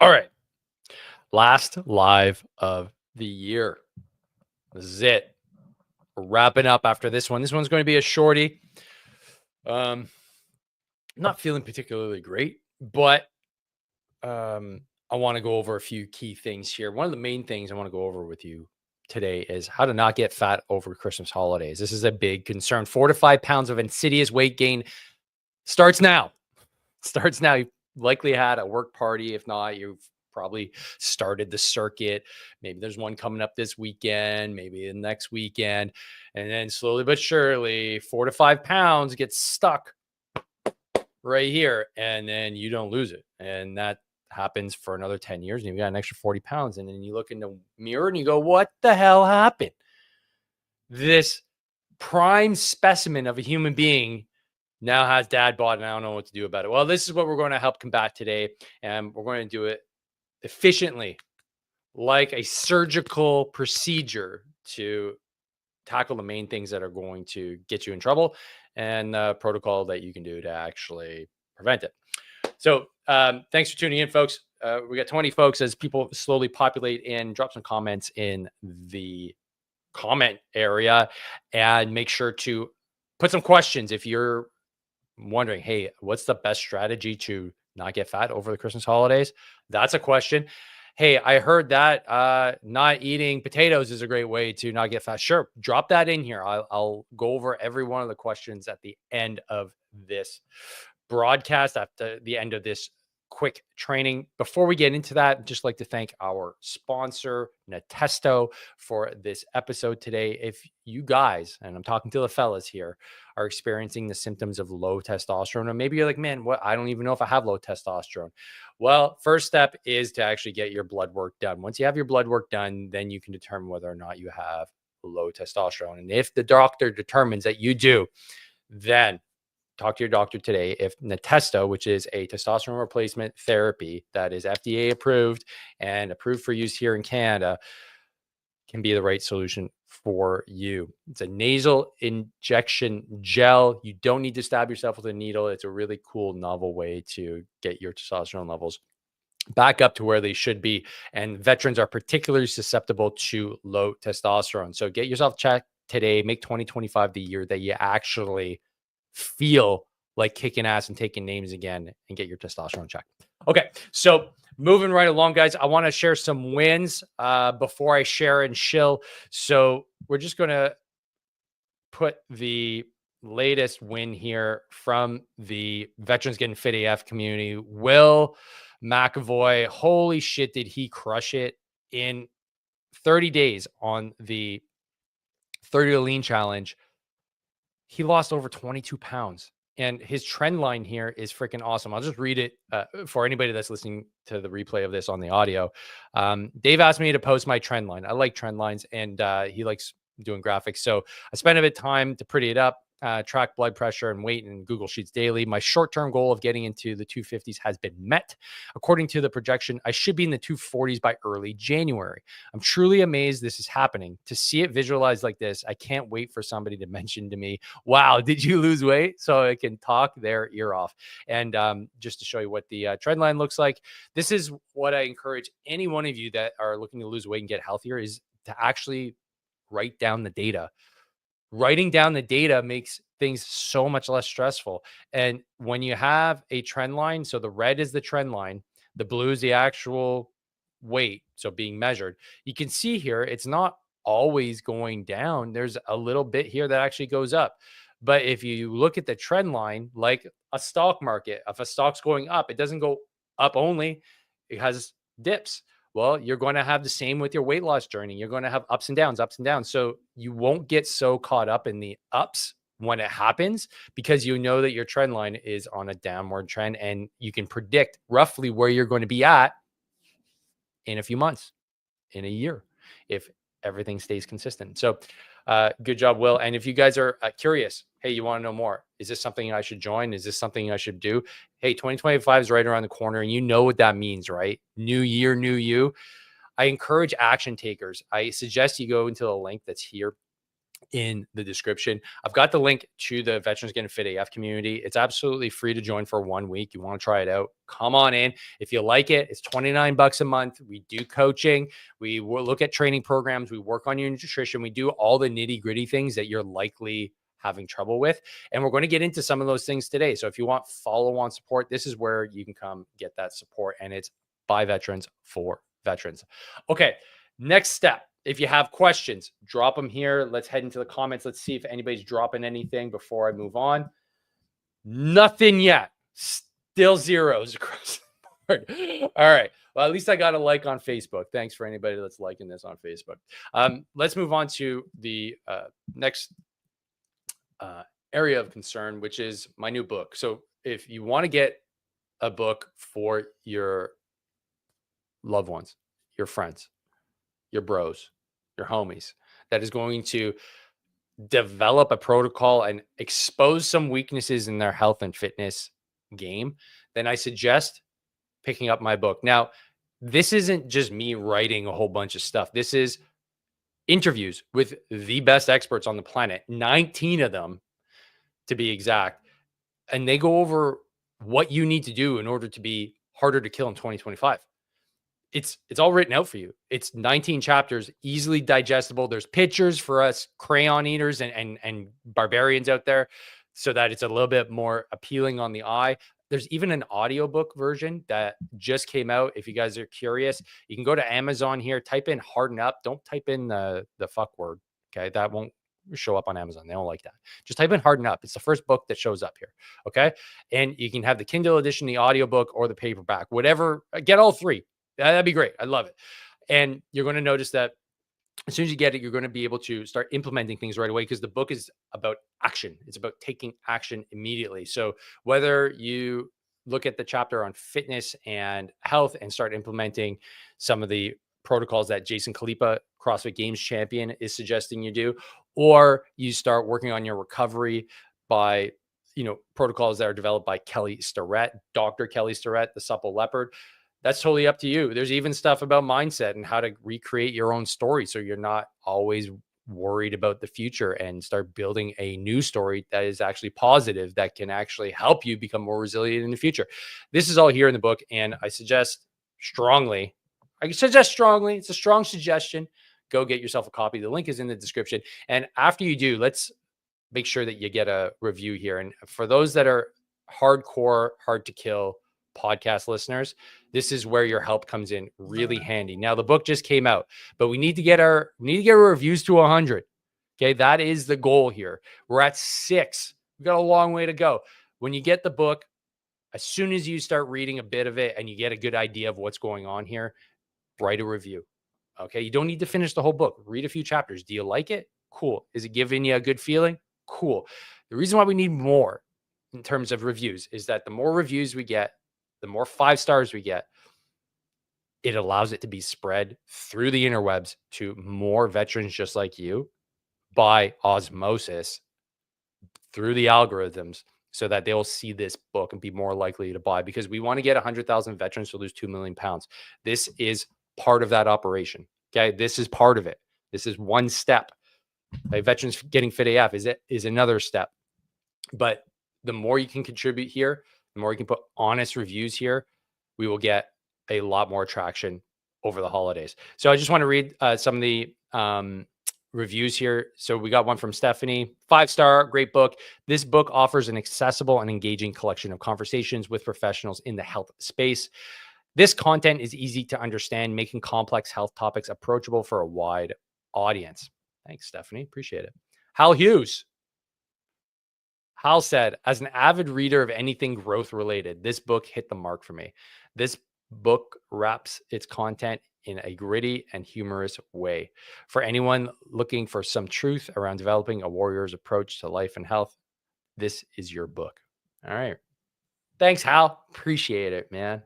All right. Last live of the year. This is it. We're wrapping up after this one. This one's going to be a shorty. I'm not feeling particularly great, but I want to go over a few key things here. One of the main things I want to go over with you today is how to not get fat over Christmas holidays. This is a big concern. 4 to 5 pounds of insidious weight gain starts now. Starts now. You've likely had a work party. If not, you've probably started the circuit. Maybe there's one coming up this weekend, maybe the next weekend. And then slowly but surely, 4 to 5 pounds gets stuck right here. And then you don't lose it. And that happens for another 10 years. And you've got an extra 40 pounds. And then you look in the mirror and you go, what the hell happened? This prime specimen of a human being now has dad bod, and I don't know what to do about it. Well, this is what we're going to help combat today, and we're going to do it efficiently, like a surgical procedure to tackle the main things that are going to get you in trouble and protocol that you can do to actually prevent it. So thanks for tuning in, folks. We got 20 folks as people slowly populate in. Drop some comments in the comment area and make sure to put some questions if you're wondering, hey, what's the best strategy to not get fat over the Christmas holidays? That's a question. Hey, I heard that not eating potatoes is a great way to not get fat. Sure, drop that in here. I'll go over every one of the questions at the end of this broadcast, after the end of this quick training. Before we get into that, I'd just like to thank our sponsor, Natesto, for this episode today. If you guys, and I'm talking to the fellas here, are experiencing the symptoms of low testosterone, or maybe you're like, man, what? I don't even know if I have low testosterone. Well, first step is to actually get your blood work done. Once you have your blood work done, then you can determine whether or not you have low testosterone. And if the doctor determines that you do, then talk to your doctor today. If Natesto, which is a testosterone replacement therapy that is FDA approved and approved for use here in Canada, can be the right solution for you. It's a nasal injection gel. You don't need to stab yourself with a needle. It's a really cool, novel way to get your testosterone levels back up to where they should be. And veterans are particularly susceptible to low testosterone. So get yourself checked today. Make 2025 the year that you actually feel like kicking ass and taking names again and get your testosterone checked. Okay, so moving right along, guys, I want to share some wins before I share and shill. So we're just going to put the latest win here from the Veterans Getting Fit AF community. Will McAvoy, holy shit, did he crush it in 30 days on the 30 to lean challenge. He lost over 22 pounds. And his trend line here is freaking awesome. I'll just read it for anybody that's listening to the replay of this on the audio. Dave asked me to post my trend line. I like trend lines, and he likes doing graphics. So I spent a bit of time to pretty it up, track blood pressure and weight in Google Sheets daily. My short-term goal of getting into the 250s has been met. According to the projection, I should be in the 240s by early January. I'm truly amazed this is happening. To see it visualized like this, I can't wait for somebody to mention to me, wow, did you lose weight? So I can talk their ear off. And just to show you what the trend line looks like, this is what I encourage any one of you that are looking to lose weight and get healthier is to actually write down the data. Writing down the data makes things so much less stressful. And when you have a trend line, so the red is the trend line, the blue is the actual weight, so being measured, you can see here, it's not always going down. There's a little bit here that actually goes up. But if you look at the trend line, like a stock market, if a stock's going up, it doesn't go up only, it has dips. Well, you're going to have the same with your weight loss journey. You're going to have ups and downs, ups and downs. So you won't get so caught up in the ups when it happens, because you know that your trend line is on a downward trend and you can predict roughly where you're going to be at in a few months, in a year, if everything stays consistent. So good job, Will. And if you guys are curious, hey, you want to know more? Is this something I should join? Is this something I should do? Hey, 2025 is right around the corner, and you know what that means, right? New year, new you. I encourage action takers. I suggest you go into the link that's here in the description. I've got the link to the Veterans Getting Fit AF community. It's absolutely free to join for 1 week. You want to try it out? Come on in. If you like it, it's $29 a month. We do coaching. We will look at training programs. We work on your nutrition. We do all the nitty gritty things that you're likely having trouble with. And we're going to get into some of those things today. So if you want follow-on support, this is where you can come get that support. And it's by veterans for veterans. Okay. Next step. If you have questions, drop them here. Let's head into the comments. Let's see if anybody's dropping anything before I move on. Nothing yet. Still zeros across the board. All right. Well, at least I got a like on Facebook. Thanks for anybody that's liking this on Facebook. Let's move on to the next area of concern, which is my new book. So if you want to get a book for your loved ones, your friends, your bros, your homies, that is going to develop a protocol and expose some weaknesses in their health and fitness game, then I suggest picking up my book. Now, this isn't just me writing a whole bunch of stuff. This is interviews with the best experts on the planet, 19 of them to be exact. And they go over what you need to do in order to be harder to kill in 2025. It's all written out for you. It's 19 chapters, easily digestible. There's pictures for us crayon eaters and barbarians out there so that it's a little bit more appealing on the eye. There's even an audiobook version that just came out. If you guys are curious, you can go to Amazon here, type in harden up. Don't type in the fuck word. Okay. That won't show up on Amazon. They don't like that. Just type in harden up. It's the first book that shows up here. Okay. And you can have the Kindle edition, the audiobook, or the paperback, whatever. Get all three. That'd be great. I love it. And you're going to notice that as soon as you get it, you're going to be able to start implementing things right away because the book is about action. It's about taking action immediately. So whether you look at the chapter on fitness and health and start implementing some of the protocols that Jason Khalipa, CrossFit Games champion, is suggesting you do, or you start working on your recovery by, protocols that are developed by Kelly Starrett, Dr. Kelly Starrett, the Supple Leopard, that's totally up to you. There's even stuff about mindset and how to recreate your own story so you're not always worried about the future and start building a new story that is actually positive, that can actually help you become more resilient in the future. This is all here in the book, and I suggest strongly, it's a strong suggestion, go get yourself a copy. The link is in the description. And after you do, let's make sure that you get a review here. And for those that are hardcore, hard to kill podcast listeners, this is where your help comes in really handy. Now, the book just came out, but we need to get our reviews to 100. Okay, that is the goal here. We're at 6. We've got a long way to go. When you get the book, as soon as you start reading a bit of it and you get a good idea of what's going on here, write a review. Okay, you don't need to finish the whole book. Read a few chapters. Do you like it? Cool. Is it giving you a good feeling? Cool. The reason why we need more in terms of reviews is that the more reviews we get, the more 5 stars we get, it allows it to be spread through the interwebs to more veterans just like you by osmosis through the algorithms so that they'll see this book and be more likely to buy, because we want to get 100,000 veterans to lose 2 million pounds. This is part of that operation. Okay. This is part of it. This is one step. Okay? Veterans Getting Fit AF is another step, but the more you can contribute here, the more you can put honest reviews here, we will get a lot more traction over the holidays. So I just want to read some of the reviews here. So we got one from Stephanie, 5-star, great book. This book offers an accessible and engaging collection of conversations with professionals in the health space. This content is easy to understand, making complex health topics approachable for a wide audience. Thanks, Stephanie. Appreciate it. Hal Hughes. Hal said, as an avid reader of anything growth related, this book hit the mark for me. This book wraps its content in a gritty and humorous way. For anyone looking for some truth around developing a warrior's approach to life and health, this is your book. All right. Thanks, Hal. Appreciate it, man.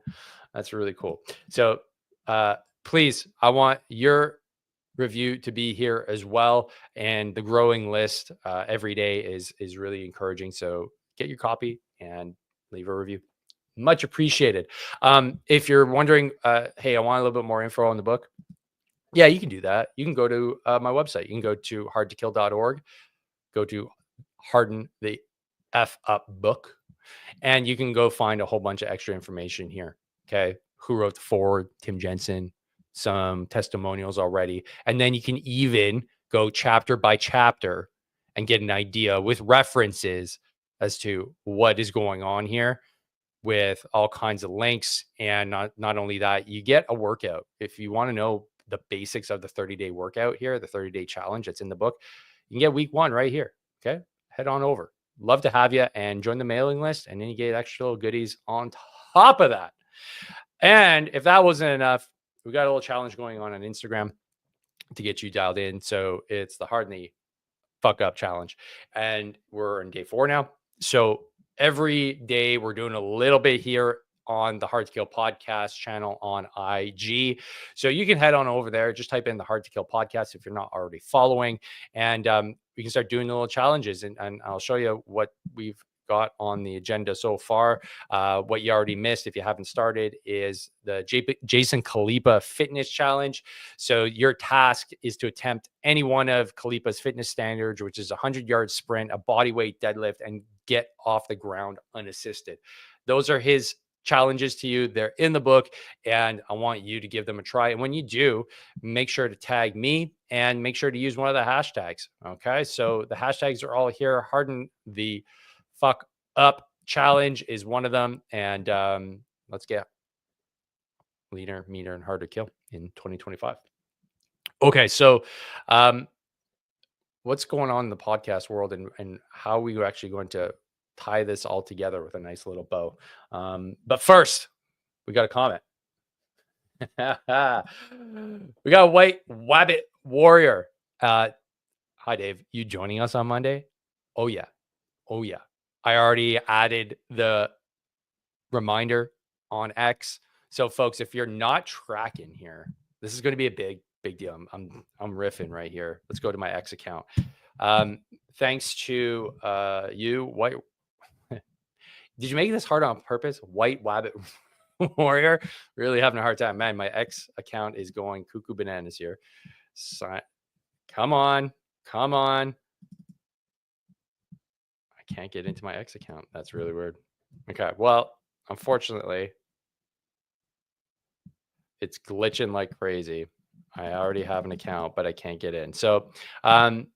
That's really cool. So please, I want your review to be here as well. And the growing list every day is really encouraging. So get your copy and leave a review. Much appreciated. If you're wondering, hey, I want a little bit more info on the book, Yeah, you can do that. You can go to my website. You can go to hardtokill.org, go to Harden the F Up book, and you can go find a whole bunch of extra information here. Okay. Who wrote the forward? Tim Jensen, some testimonials already. And then you can even go chapter by chapter and get an idea with references as to what is going on here with all kinds of links. And not only that, you get a workout. If you want to know the basics of the 30-day workout here, the 30-day challenge that's in the book, you can get week 1 right here. Okay. Head on over. Love to have you and join the mailing list. And then you get extra little goodies on top of that. And if that wasn't enough, we got a little challenge going on Instagram to get you dialed in. So it's the Harden the Fuck Up challenge. And we're in day 4 now. So every day we're doing a little bit here on the Hard to Kill podcast channel on IG. So you can head on over there, just type in the Hard to Kill podcast if you're not already following. And we can start doing the little challenges. And I'll show you what we've got on the agenda so far. What you already missed if you haven't started is the Jason Khalipa fitness challenge. So your task is to attempt any one of Khalipa's fitness standards, which is a 100-yard sprint, a bodyweight deadlift, and get off the ground unassisted. Those are his challenges to you. They're in the book, and I want you to give them a try. And when you do, make sure to tag me and make sure to use one of the hashtags. Okay. So the hashtags are all here. Harden the Fuck Up challenge is one of them. And let's get leaner, meaner, and harder to kill in 2025. Okay. So what's going on in the podcast world, and how are we actually going to tie this all together with a nice little bow? But first, we got a comment. We got a White Wabbit Warrior. Hi, Dave. You joining us on Monday? Oh, yeah. Oh, yeah. I already added the reminder on X. So, folks, if you're not tracking here, this is going to be a big deal. I'm riffing right here. Let's go to my X account. Thanks to you, White. Did you make this hard on purpose? White Wabbit Warrior. Really having a hard time. Man, my X account is going cuckoo bananas here. Come on. I can't get into my X account. That's really weird. Okay. Well, unfortunately, it's glitching like crazy. I already have an account, but I can't get in. So when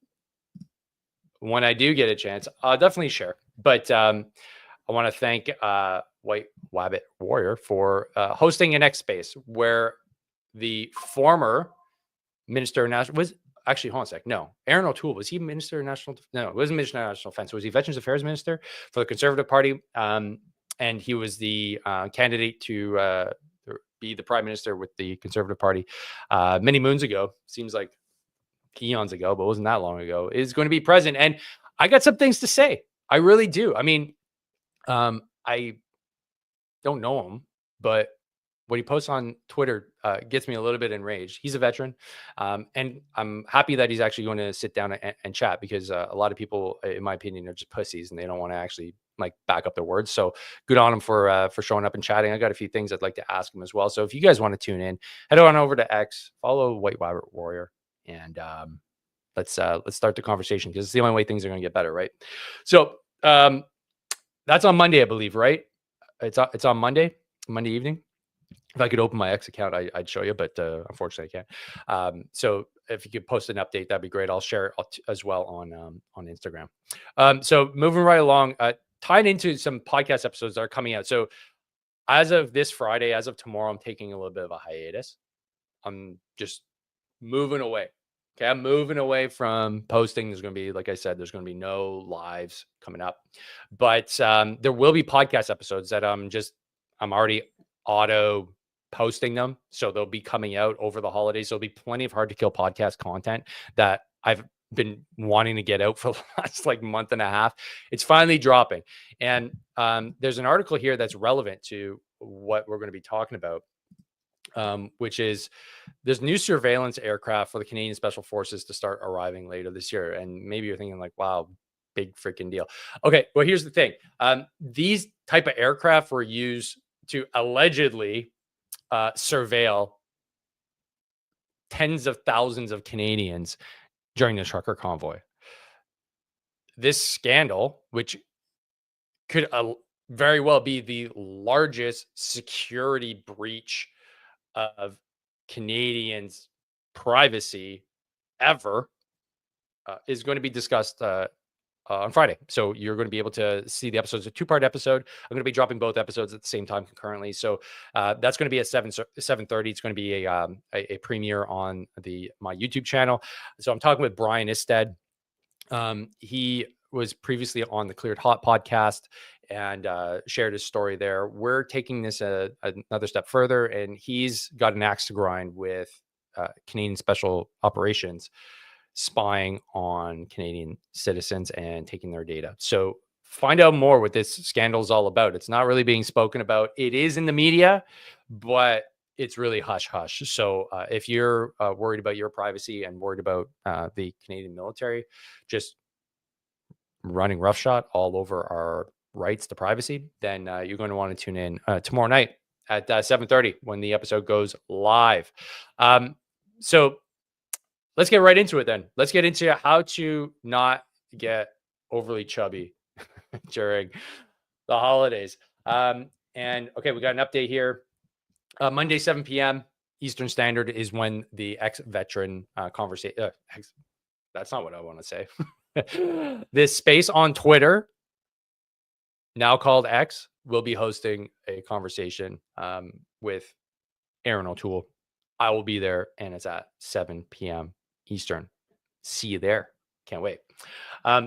I do get a chance, I'll definitely share. But I want to thank White Wabbit Warrior for hosting an X space where the former Minister of National was actually, hold on a sec. No, Aaron O'Toole, was he Minister of National? No, it wasn't Minister of National Defense. Was he Veterans Affairs Minister for the Conservative Party? And he was the candidate to be the Prime Minister with the Conservative Party many moons ago. Seems like eons ago, but it wasn't that long ago. Is going to be president. And I got some things to say. I really do. I mean, I don't know him, but what he posts on Twitter gets me a little bit enraged. He's a veteran, and I'm happy that he's actually going to sit down and chat, because a lot of people, in my opinion, are just pussies and they don't want to actually like back up their words. So good on him for showing up and chatting. I got a few things I'd like to ask him as well. So if you guys want to tune in, head on over to X, follow White Wabbit Warrior, and let's start the conversation, because it's the only way things are going to get better, right? So that's on Monday, I believe, right? It's on Monday evening. If I could open my X account, I'd show you, but unfortunately I can't. So if you could post an update, that'd be great. I'll share it as well on Instagram. So moving right along, tying into some podcast episodes that are coming out. So as of this Friday, as of tomorrow, I'm taking a little bit of a hiatus. I'm just moving away. Okay, I'm moving away from posting. There's going to be, like I said, there's going to be no lives coming up, but there will be podcast episodes that I'm already auto posting them. So they'll be coming out over the holidays. There'll be plenty of Hard to Kill podcast content that I've been wanting to get out for the last like month and a half. It's finally dropping. And there's an article here that's relevant to what we're going to be talking about, which is there's new surveillance aircraft for the Canadian Special Forces to start arriving later this year. And maybe you're thinking like, wow, big freaking deal. Okay, well, here's the thing. These type of aircraft were used to allegedly surveil tens of thousands of Canadians during the trucker convoy. This scandal, which could very well be the largest security breach of Canadians' privacy ever, is going to be discussed on Friday. So you're going to be able to see the episodes, a two-part episode. I'm going to be dropping both episodes at the same time concurrently. So that's going to be at 7:30. It's going to be a premiere on my YouTube channel. So I'm talking with Brian Isted. He was previously on the Cleared Hot podcast and shared his story there. We're taking this another step further, and he's got an axe to grind with Canadian Special Operations spying on Canadian citizens and taking their data. So find out more what this scandal is all about. It's not really being spoken about. It is in the media, but it's really hush hush. So if you're worried about your privacy and worried about the Canadian military just running roughshod all over our rights to privacy, then you're going to want to tune in tomorrow night at 7:30 when the episode goes live. So let's get right into it then. Let's get into how to not get overly chubby during the holidays. And okay, we got an update here. Monday, 7 p.m. Eastern Standard is when the ex-veteran conversation. That's not what I want to say. This space on Twitter, now called X, will be hosting a conversation with Aaron O'Toole. I will be there, and it's at 7 p.m. Eastern. See you there. Can't wait.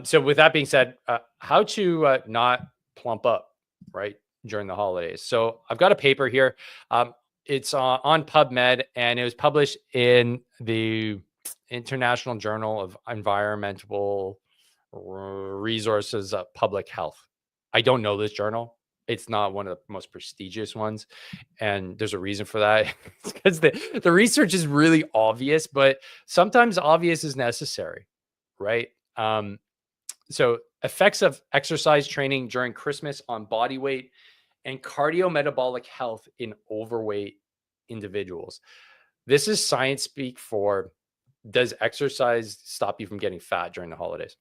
So with that being said, how to not plump up, right, during the holidays. So I've got a paper here. It's on PubMed, and it was published in the International Journal of Environmental Resources Public Health. I don't know this journal. It's not one of the most prestigious ones. And there's a reason for that. It's because the research is really obvious, but sometimes obvious is necessary, right? So effects of exercise training during Christmas on body weight and cardiometabolic health in overweight individuals. This is science speak for, does exercise stop you from getting fat during the holidays?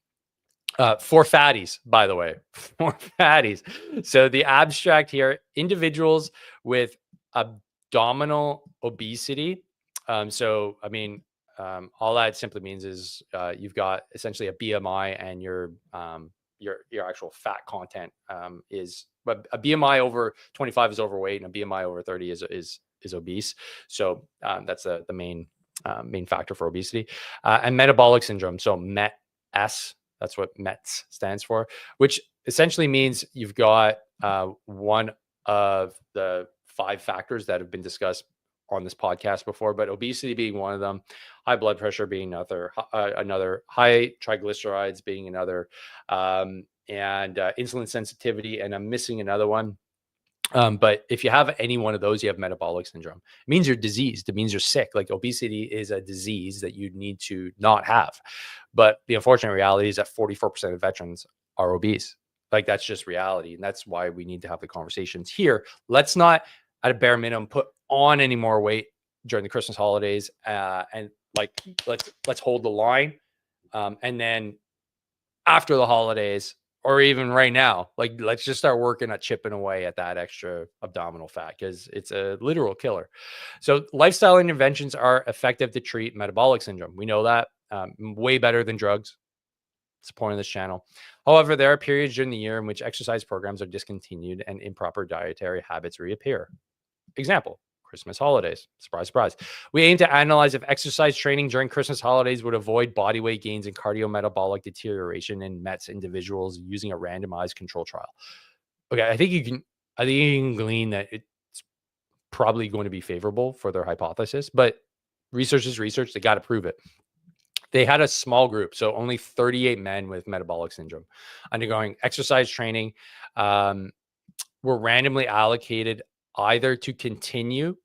For fatties, by the way, for fatties. So the abstract here, individuals with abdominal obesity. So, I mean, all that simply means is you've got essentially a BMI, and your actual fat content is, but a BMI over 25 is overweight, and a BMI over 30 is obese. So that's the main factor for obesity, and metabolic syndrome. So MET-S. That's what METS stands for, which essentially means you've got one of the 5 factors that have been discussed on this podcast before, but obesity being one of them, high blood pressure being another, high triglycerides being another, and insulin sensitivity, and I'm missing another one. But if you have any one of those, you have metabolic syndrome. It means you're diseased. It means you're sick. Like, obesity is a disease that you need to not have. But the unfortunate reality is that 44% of veterans are obese. Like, that's just reality. And that's why we need to have the conversations here. Let's not, at a bare minimum, put on any more weight during the Christmas holidays. And like, let's hold the line. And then after the holidays, or even right now, like, let's just start working at chipping away at that extra abdominal fat, because it's a literal killer. So lifestyle interventions are effective to treat metabolic syndrome. We know that way better than drugs. It's the point of this channel. However, there are periods during the year in which exercise programs are discontinued and improper dietary habits reappear. Example, Christmas holidays. Surprise, surprise. We aim to analyze if exercise training during Christmas holidays would avoid body weight gains and cardiometabolic deterioration in METS individuals using a randomized control trial. Okay, I think you can glean that it's probably going to be favorable for their hypothesis, but research is research. They got to prove it. They had a small group, so only 38 men with metabolic syndrome undergoing exercise training, were randomly allocated either to continue,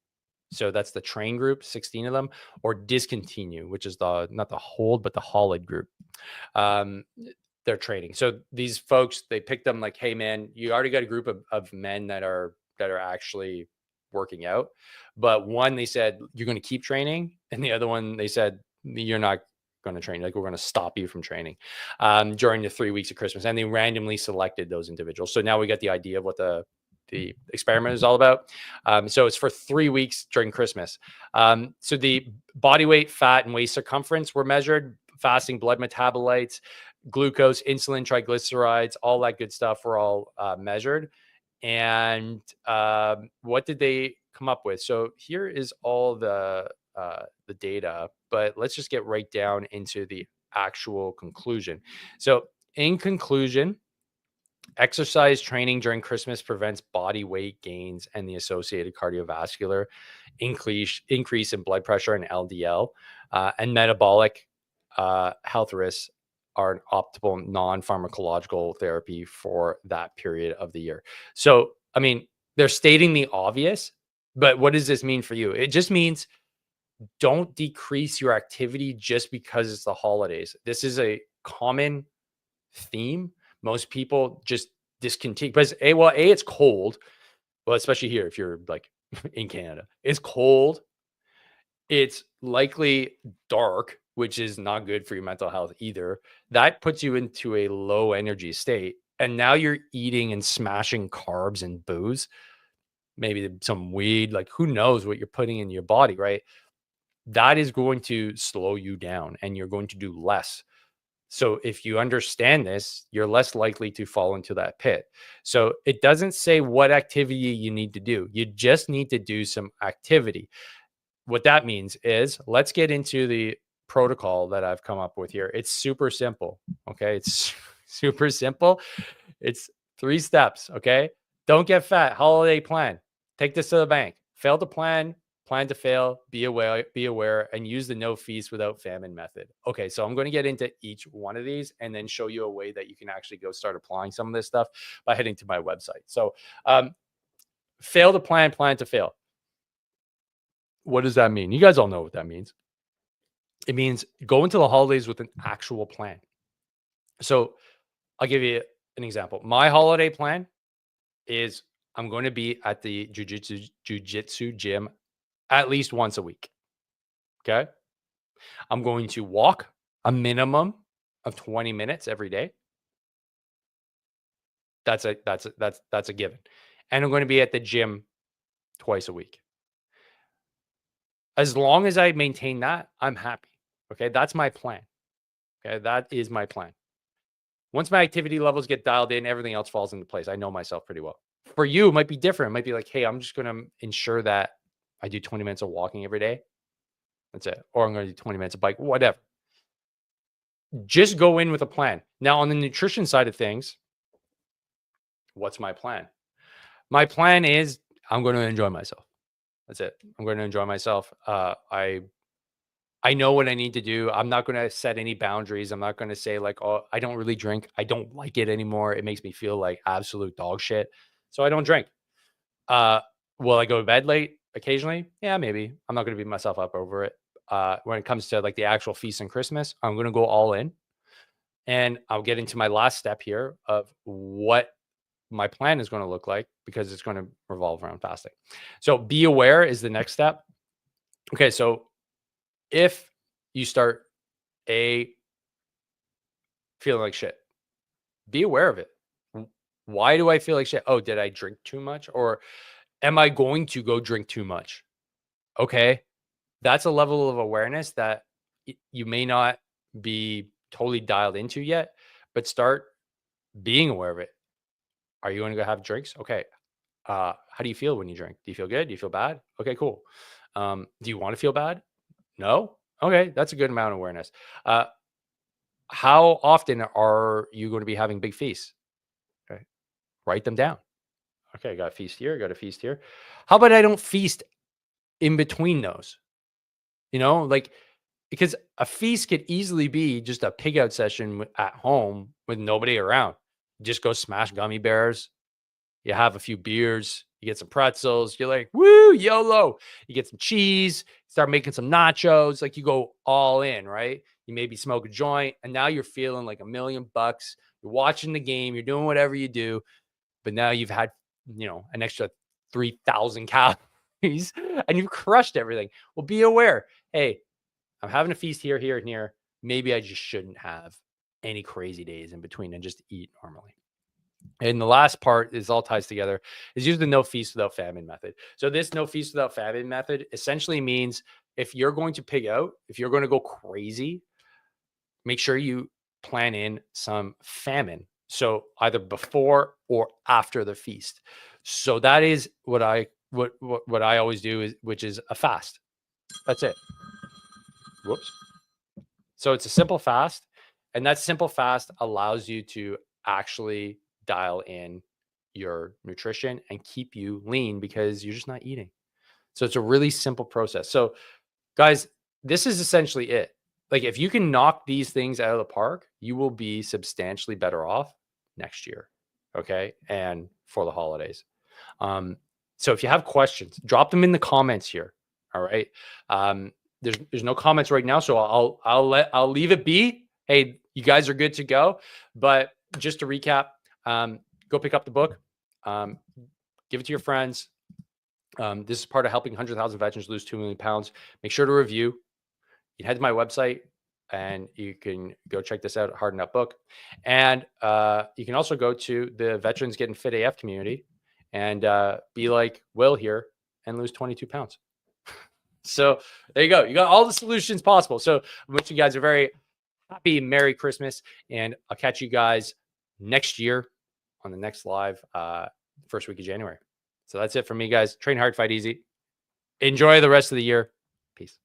so that's the train group, 16 of them, or discontinue, which is not the hold, but the hauled group. Their training. So these folks, they picked them like, hey man, you already got a group of men that are actually working out. But one, they said, you're going to keep training. And the other one, they said, you're not going to train. Like, we're going to stop you from training during the 3 weeks of Christmas. And they randomly selected those individuals. So now we got the idea of what the experiment is all about. So it's for 3 weeks during Christmas. So the body weight, fat, and waist circumference were measured, fasting blood metabolites, glucose, insulin, triglycerides, all that good stuff were all measured. And what did they come up with? So here is all the data, but let's just get right down into the actual conclusion. So in conclusion, exercise training during Christmas prevents body weight gains and the associated cardiovascular increase in blood pressure and LDL, and metabolic health risks are an optimal non-pharmacological therapy for that period of the year. So, I mean, they're stating the obvious, but what does this mean for you? It just means don't decrease your activity just because it's the holidays. This is a common theme. Most people just discontinue because it's cold. Well, especially here, if you're like in Canada, it's cold. It's likely dark, which is not good for your mental health either. That puts you into a low energy state. And now you're eating and smashing carbs and booze, maybe some weed, like who knows what you're putting in your body, right? That is going to slow you down and you're going to do less. So if you understand this, you're less likely to fall into that pit. So it doesn't say what activity you need to do. You just need to do some activity. What that means is let's get into the protocol that I've come up with here. It's super simple. Okay. It's super simple. It's 3 steps. Okay. Don't get fat. Holiday plan. Take this to the bank. Fail to plan to fail, be aware, and use the no feast without famine method. Okay, so I'm going to get into each one of these and then show you a way that you can actually go start applying some of this stuff by heading to my website. So fail to plan to fail. What does that mean? You guys all know what that means. It means go into the holidays with an actual plan. So I'll give you an example. My holiday plan is I'm going to be at the jiu-jitsu gym at least once a week. Okay. I'm going to walk a minimum of 20 minutes every day. That's a given. And I'm going to be at the gym twice a week. As long as I maintain that, I'm happy. Okay. That's my plan. Okay. That is my plan. Once my activity levels get dialed in, everything else falls into place. I know myself pretty well. For you, it might be different. It might be like, hey, I'm just going to ensure that I do 20 minutes of walking every day. That's it. Or I'm going to do 20 minutes of bike, whatever. Just go in with a plan. Now, on the nutrition side of things, what's my plan? My plan is I'm going to enjoy myself. That's it. I'm going to enjoy myself. I know what I need to do. I'm not going to set any boundaries. I'm not going to say like, oh, I don't really drink. I don't like it anymore. It makes me feel like absolute dog shit. So I don't drink. Will I go to bed late occasionally? Yeah, maybe. I'm not going to beat myself up over it. When it comes to like the actual feast and Christmas, I'm going to go all in. And I'll get into my last step here of what my plan is going to look like because it's going to revolve around fasting. So be aware is the next step. Okay. So if you start feeling like shit, be aware of it. Why do I feel like shit? Oh, did I drink too much? Or am I going to go drink too much? Okay. That's a level of awareness that you may not be totally dialed into yet, but start being aware of it. Are you going to go have drinks? Okay. How do you feel when you drink? Do you feel good? Do you feel bad? Okay, cool. Do you want to feel bad? No? Okay, that's a good amount of awareness. How often are you going to be having big feasts? Okay. Write them down. Okay, I got a feast here, I got a feast here. How about I don't feast in between those? Like, because a feast could easily be just a pig out session at home with nobody around. Just go smash gummy bears. You have a few beers, you get some pretzels, you're like, woo, YOLO. You get some cheese, start making some nachos, like you go all in, right? You maybe smoke a joint, and now you're feeling like $1,000,000. You're watching the game, you're doing whatever you do, but now you've had, an extra 3,000 calories. calories and you've crushed everything. Well, be aware. Hey, I'm having a feast here, here, and here. Maybe I just shouldn't have any crazy days in between and just eat normally. And the last part is all ties together is use the no feast without famine method. So this no feast without famine method essentially means if you're going to pig out, if you're going to go crazy, make sure you plan in some famine. So either before or after the feast. So that is what I always do is which is a fast. That's it. Whoops. So it's a simple fast, and that simple fast allows you to actually dial in your nutrition and keep you lean because you're just not eating. So it's a really simple process. So guys, this is essentially it. Like if you can knock these things out of the park, you will be substantially better off next year. Okay? And for the holidays. So if you have questions, drop them in the comments here. All right. There's no comments right now, so I'll leave it be. Hey, you guys are good to go. But just to recap, go pick up the book, give it to your friends. This is part of helping 100,000 veterans lose 2 million pounds. Make sure to review. You can head to my website and you can go check this out at Harden Up Book. And you can also go to the Veterans Getting Fit AF community and be like Will here and lose 22 pounds. So there you go. You got all the solutions possible. So I wish you guys a very happy Merry Christmas, and I'll catch you guys next year on the next live first week of January. So that's it for me, guys. Train hard, fight easy. Enjoy the rest of the year. Peace.